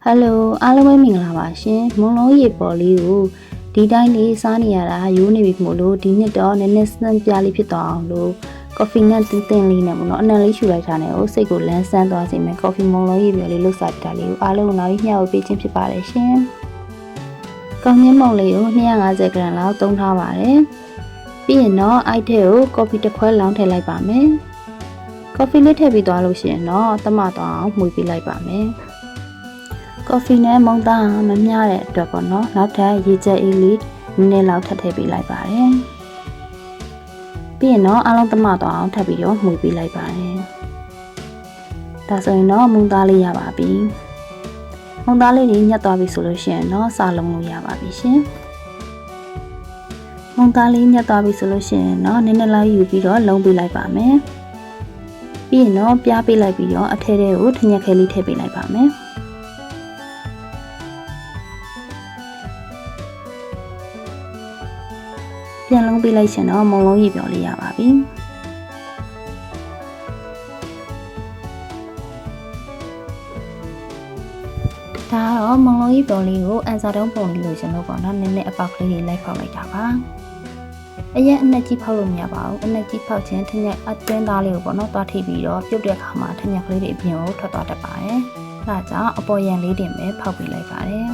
Hello အားလုံးပဲမင်္ဂလာပါရှင်မွန်လုံးရေပေါ်လေးကိုဒီတိုင်းလေးစားနေရတာရိုးနေပြီမို့လို့ဒီနှစ်တော့နည်းနည်းစမ်းပြလေးဖြစ်သွားအောင်လို့ coffee နဲ့တင်းတင်းလေးနဲ့ပေါ့နော်အနံလေးရှူလိုက်တာနဲ့ကိုစိတ်ကိုလန်းဆန်းသွားစေမယ် coffee မွန်လုံးရေပေါ်လေးလှုပ်စားပြတာလေးကိုအားလုံးနောက်ပြီးမျှဝေပေးခြင်းဖြစ်ပါတယ်ရှင်ကောင်းမြင့်မုံလေးကို250 gram လောက်သုံးထားပါတယ်ပြီးရင်တော့အိုက်ထဲကို coffee တစ်ခွက်လောင်းထည့်လိုက်ပါမယ် coffee လေးထည့်ပြီးသွားလို့ရှိရင်တော့တမသွားအောင်မှုပေးလိုက်ပါမယ်coffee နဲ့မုံသားမမျှတဲ့အတွက်ပေါ့နော်နောက်ထပ်ရေချက်အေးလေးနည်းနည်းလောက်ထပ်ထည့်ပေးလိုက်ပါတယ်ပြီးရင်တော့အားလုံးသမသွားအောင်ထပ်ပြီးတော့မှုပေးလိုက်ပါတယ်ဒါဆိုရင်တော့မုံသားလေးရပါပြီမုံသားလေးညှက်သွားပြီဆိုလို့ရှိရင်တော့စားလုံးလို့ရပါပြီရှင်မုံသားလေးညှက်သွားပြီဆိုလို့ရှိရင်တော့နည်းနည်းလောက်ယူပြီးတော့လုံးပေးလိုက်ပါမယ်ပြီးရင်တော့ပြားပေးလိုက်ပြီးတော့အထဲထဲကိုထညက်ခဲလေးထည့်ပေးလိုက်ပါမယ်ပြန်လုံးပေးလိုက်ရှင်တော့မုံလုံးရေပြော်လေးရပါပြီဒါတော့မုံလုံးရေပြော်လေးကိုအန်စာတုံးပုံလေးလိုချင်လို့ပေါ့နော်နည်းနည်းအပေါက်ကလေးတွေလိုက်ဖောက်လိုက်တာပါအရင်အနက်ကြီးဖောက်လို့မရပါဘူးအနက်ကြီးဖောက်ခြင်းထညက်အသွင်းသားလေးကိုပေါ့နော်တွားထိပ်ပြီးတော့ပြုတ်တဲ့အခါမှာထညက်ကလေးတွေအပြင်ကိုထွက်သွားတတ်ပါတယ်ဒါကြောင့်အပေါ်ရန်လေးတင်ပဲဖောက်ပေးလိုက်ပါတယ်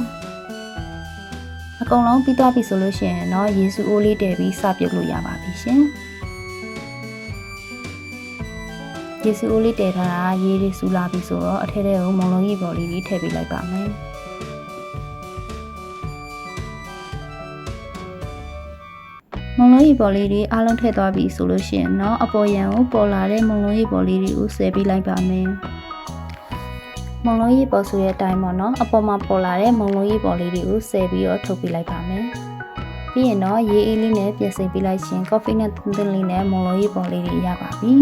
အကုန်လုံးပြီးသွားပြီဆိုလို့ရှိရင်တော့ရေစုအိုးလေးတည်ပြီးစပြုတ်လို့ရပါပြီရှင်ရေစုအိုးလေးတည်ထားတာရေတွေစူလာပြီဆိုတော့အထက်ထဲကိုမုံလုံးကြီးပေါ်လေးထည့်ပေးလိုက်ပါမယ်မုံလုံးကြီးပေါ်လေးတွေအားလုံးထည့်သွားပြီဆိုလို့ရှိရင်တော့အပေါ်ရန်ကိုပေါ်လာတဲ့မုံလုံးကြီးပေါ်လေးတွေကိုဆယ်ပေးလိုက်ပါမယ်မုံလုံးရေပေါ်ဆိုတဲ့အတိုင်းပေါ့နော်အပေါ်မှာပေါ်လာတဲ့မုံလုံးရေပေါ်လေးတွေကိုဆယ်ပြီးတော့ထုတ်ပေးလိုက်ပါမယ်ပြီးရင်တော့ရေအေးလေးနဲ့ပြင်ဆင်ပေးလိုက်ရှင် coffee နဲ့တင်းတင်းလေးနဲ့မုံလုံးရေပေါ်လေးတွေရပါပြီ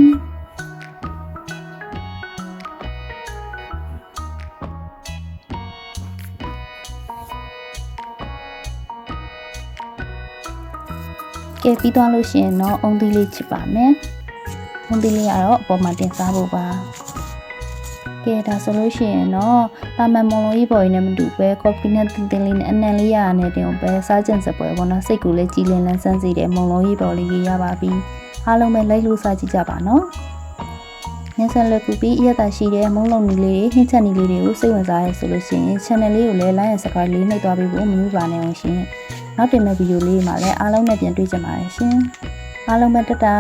ကဲပြီးသွားလို့ရှိရင်တော့အုံသီးလေးချစ်ပါမယ်အုံသီးလေးကတော့အပေါ်မှာတင်စားဖို့ပါကဲဒါဆိုလို့ရှိရင်တော့တာမန်မုံလုံးကြီးပေါ်ရင်းနဲ့မတူပဲ coffee နဲ့တင်းတင်းလေးနဲ့အနံလေးရရတဲ့တင်ကိုပဲစားကြင်စပွဲပေါ့နော်စိတ်ကူလေးကြည်လင်လန်းဆန်းစေတဲ့မုံလုံးကြီးပေါ်လေးကြီးရပါပြီအားလုံးပဲလိုက်လို့စားကြည့်ကြပါနော်ညဆက်လက်ကူပြီးအရသာရှိတဲ့မုံလုံးနီလေးတွေဟင်းချက်နီလေးတွေကိုစိတ်ဝင်စားရဆိုလို့ရှိရင် channel လေးကိုလည်း like and subscribe လေးနှိပ်သွားပြီးဖို့မမျိုးပါနဲ့အောင်ရှင်နောက်တင်မဲ့ဗီဒီယိုလေးမှာလည်းအားလုံးနဲ့ပြန်တွေ့ကြပါရစေရှင်အားလုံးပဲတတာ